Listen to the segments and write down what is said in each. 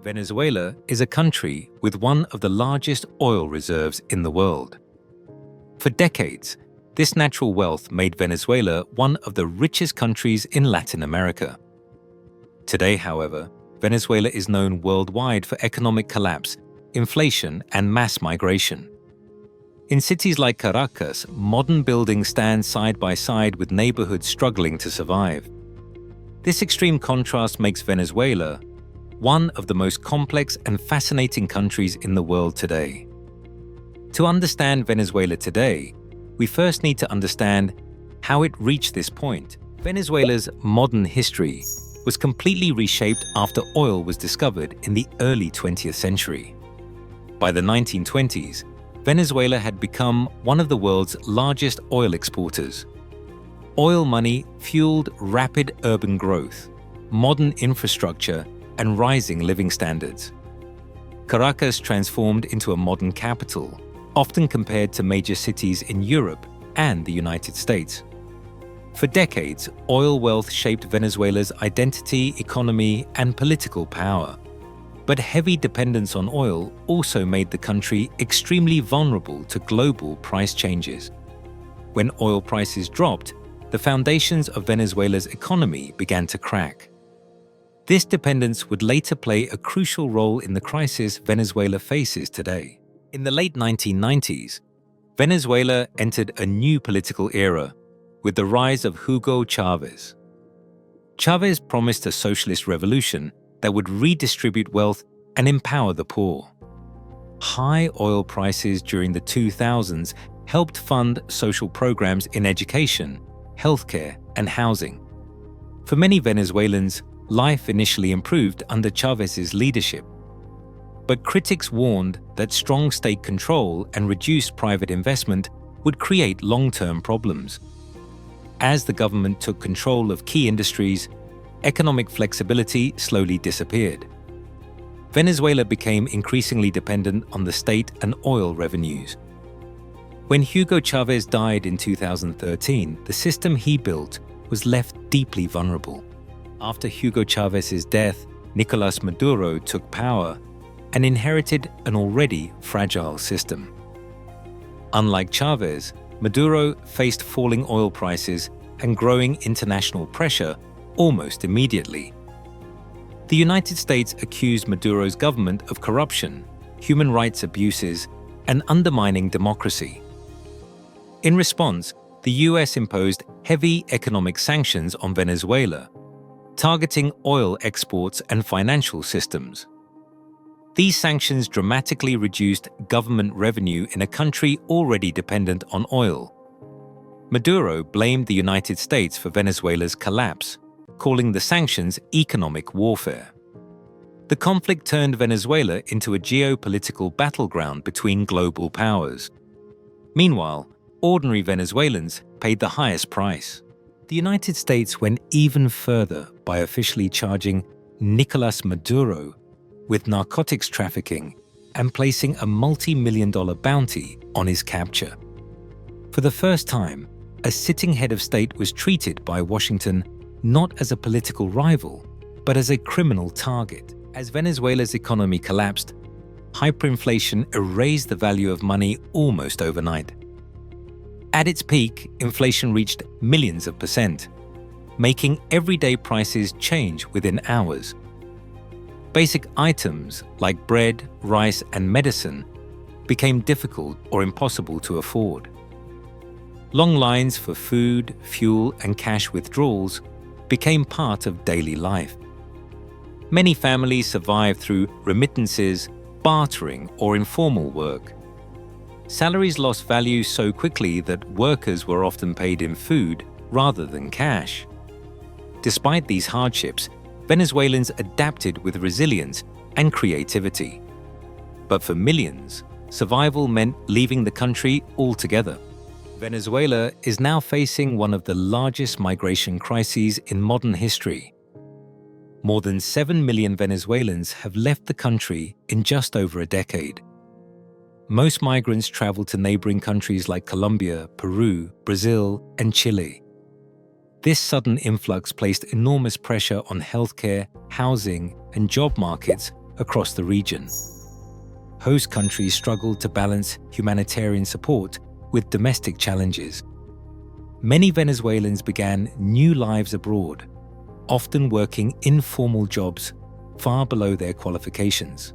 Venezuela is a country with one of the largest oil reserves in the world. For decades, this natural wealth made Venezuela one of the richest countries in Latin America. Today, however, Venezuela is known worldwide for economic collapse, inflation, and mass migration. In cities like Caracas, modern buildings stand side by side with neighborhoods struggling to survive. This extreme contrast makes Venezuela one of the most complex and fascinating countries in the world today. To understand Venezuela today, we first need to understand how it reached this point. Venezuela's modern history was completely reshaped after oil was discovered in the early 20th century. By the 1920s, Venezuela had become one of the world's largest oil exporters. Oil money fueled rapid urban growth, modern infrastructure, and rising living standards. Caracas transformed into a modern capital, often compared to major cities in Europe and the United States. For decades, oil wealth shaped Venezuela's identity, economy, and political power. But heavy dependence on oil also made the country extremely vulnerable to global price changes. When oil prices dropped, the foundations of Venezuela's economy began to crack. This dependence would later play a crucial role in the crisis Venezuela faces today. In the late 1990s, Venezuela entered a new political era with the rise of Hugo Chávez. Chávez promised a socialist revolution that would redistribute wealth and empower the poor. High oil prices during the 2000s helped fund social programs in education, healthcare, and housing. For many Venezuelans, life initially improved under Chávez's leadership. But critics warned that strong state control and reduced private investment would create long-term problems. As the government took control of key industries, economic flexibility slowly disappeared. Venezuela became increasingly dependent on the state and oil revenues. When Hugo Chávez died in 2013, the system he built was left deeply vulnerable. After Hugo Chávez's death, Nicolás Maduro took power and inherited an already fragile system. Unlike Chávez, Maduro faced falling oil prices and growing international pressure almost immediately. The United States accused Maduro's government of corruption, human rights abuses, and undermining democracy. In response, the US imposed heavy economic sanctions on Venezuela, targeting oil exports and financial systems. These sanctions dramatically reduced government revenue in a country already dependent on oil. Maduro blamed the United States for Venezuela's collapse, calling the sanctions economic warfare. The conflict turned Venezuela into a geopolitical battleground between global powers. Meanwhile, ordinary Venezuelans paid the highest price. The United States went even further by officially charging Nicolás Maduro with narcotics trafficking and placing a multi-million-dollar bounty on his capture. For the first time, a sitting head of state was treated by Washington not as a political rival, but as a criminal target. As Venezuela's economy collapsed, hyperinflation erased the value of money almost overnight. At its peak, inflation reached millions of percent, making everyday prices change within hours. Basic items like bread, rice, and medicine became difficult or impossible to afford. Long lines for food, fuel, and cash withdrawals became part of daily life. Many families survived through remittances, bartering, or informal work. Salaries lost value so quickly that workers were often paid in food rather than cash. Despite these hardships, Venezuelans adapted with resilience and creativity. But for millions, survival meant leaving the country altogether. Venezuela is now facing one of the largest migration crises in modern history. More than 7 million Venezuelans have left the country in just over a decade. Most migrants travel to neighboring countries like Colombia, Peru, Brazil, and Chile. This sudden influx placed enormous pressure on healthcare, housing, and job markets across the region. Host countries struggled to balance humanitarian support with domestic challenges. Many Venezuelans began new lives abroad, often working informal jobs far below their qualifications.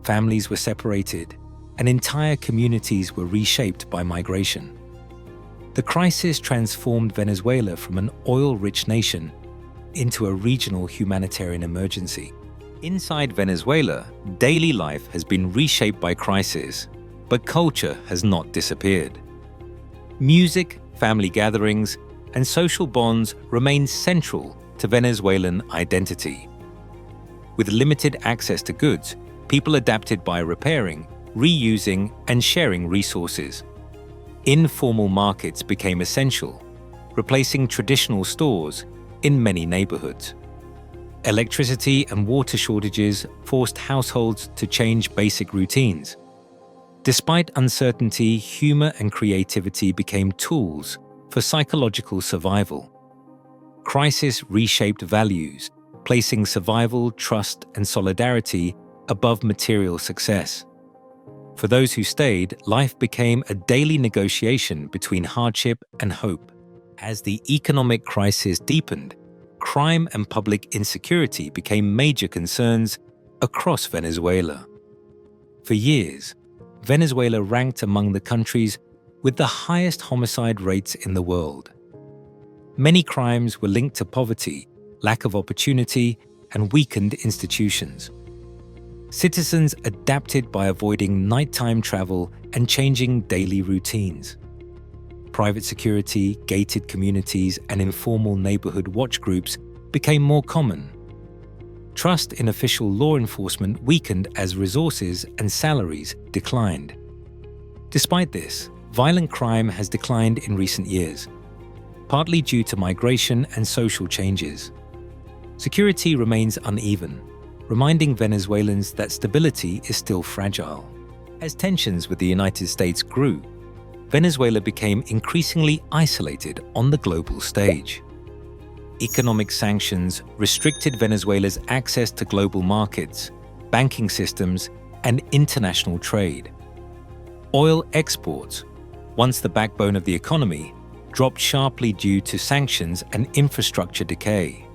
Families were separated, and entire communities were reshaped by migration. The crisis transformed Venezuela from an oil-rich nation into a regional humanitarian emergency. Inside Venezuela, daily life has been reshaped by crisis, but culture has not disappeared. Music, family gatherings, and social bonds remain central to Venezuelan identity. With limited access to goods, people adapted by repairing, reusing, and sharing resources. Informal markets became essential, replacing traditional stores in many neighborhoods. Electricity and water shortages forced households to change basic routines. Despite uncertainty, humor and creativity became tools for psychological survival. Crisis reshaped values, placing survival, trust, and solidarity above material success. For those who stayed, life became a daily negotiation between hardship and hope. As the economic crisis deepened, crime and public insecurity became major concerns across Venezuela. For years, Venezuela ranked among the countries with the highest homicide rates in the world. Many crimes were linked to poverty, lack of opportunity, and weakened institutions. Citizens adapted by avoiding nighttime travel and changing daily routines. Private security, gated communities, and informal neighborhood watch groups became more common. Trust in official law enforcement weakened as resources and salaries declined. Despite this, violent crime has declined in recent years, partly due to migration and social changes. Security remains uneven, reminding Venezuelans that stability is still fragile. As tensions with the United States grew, Venezuela became increasingly isolated on the global stage. Economic sanctions restricted Venezuela's access to global markets, banking systems, and international trade. Oil exports, once the backbone of the economy, dropped sharply due to sanctions and infrastructure decay.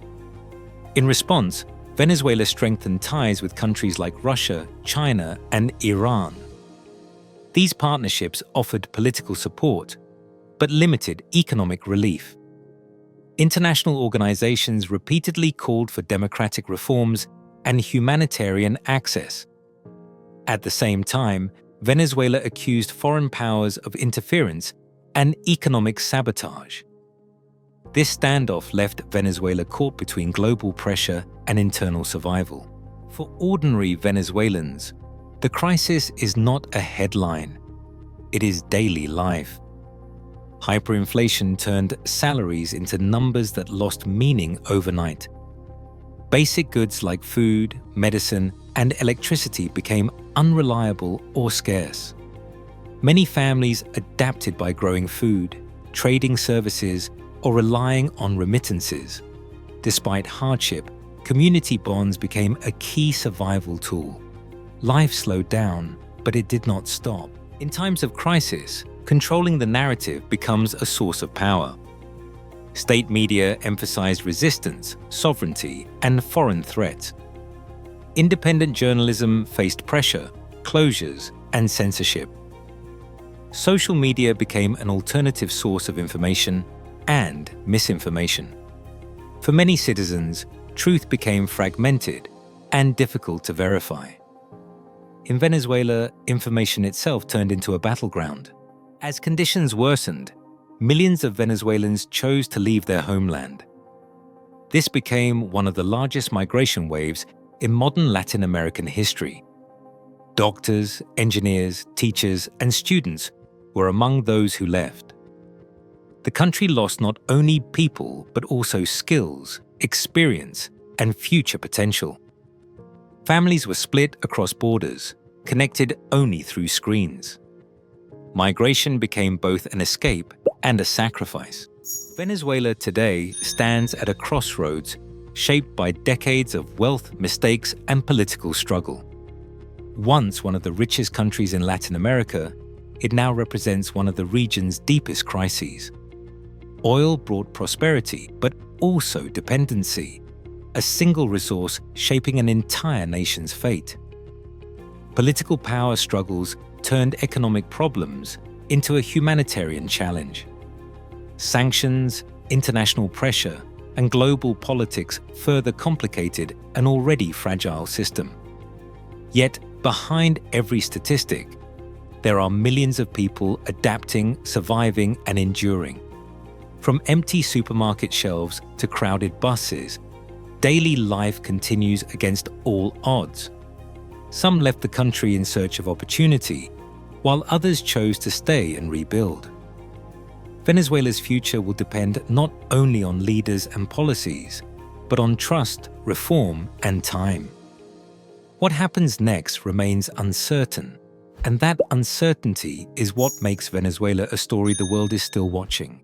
In response, Venezuela strengthened ties with countries like Russia, China, and Iran. These partnerships offered political support, but limited economic relief. International organizations repeatedly called for democratic reforms and humanitarian access. At the same time, Venezuela accused foreign powers of interference and economic sabotage. This standoff left Venezuela caught between global pressure and internal survival. For ordinary Venezuelans, the crisis is not a headline. It is daily life. Hyperinflation turned salaries into numbers that lost meaning overnight. Basic goods like food, medicine, and electricity became unreliable or scarce. Many families adapted by growing food, trading services, or relying on remittances. Despite hardship, community bonds became a key survival tool. Life slowed down, but it did not stop. In times of crisis, controlling the narrative becomes a source of power. State media emphasized resistance, sovereignty, and foreign threats. Independent journalism faced pressure, closures, and censorship. Social media became an alternative source of information and misinformation. For many citizens, truth became fragmented and difficult to verify. In Venezuela, information itself turned into a battleground. As conditions worsened, millions of Venezuelans chose to leave their homeland. This became one of the largest migration waves in modern Latin American history. Doctors, engineers, teachers, and students were among those who left. The country lost not only people, but also skills, experience, and future potential. Families were split across borders, connected only through screens. Migration became both an escape and a sacrifice. Venezuela today stands at a crossroads, shaped by decades of wealth, mistakes, and political struggle. Once one of the richest countries in Latin America, it now represents one of the region's deepest crises. Oil brought prosperity, but also dependency, a single resource shaping an entire nation's fate. Political power struggles turned economic problems into a humanitarian challenge. Sanctions, international pressure, and global politics further complicated an already fragile system. Yet, behind every statistic, there are millions of people adapting, surviving, and enduring. From empty supermarket shelves to crowded buses, daily life continues against all odds. Some left the country in search of opportunity, while others chose to stay and rebuild. Venezuela's future will depend not only on leaders and policies, but on trust, reform, and time. What happens next remains uncertain, and that uncertainty is what makes Venezuela a story the world is still watching.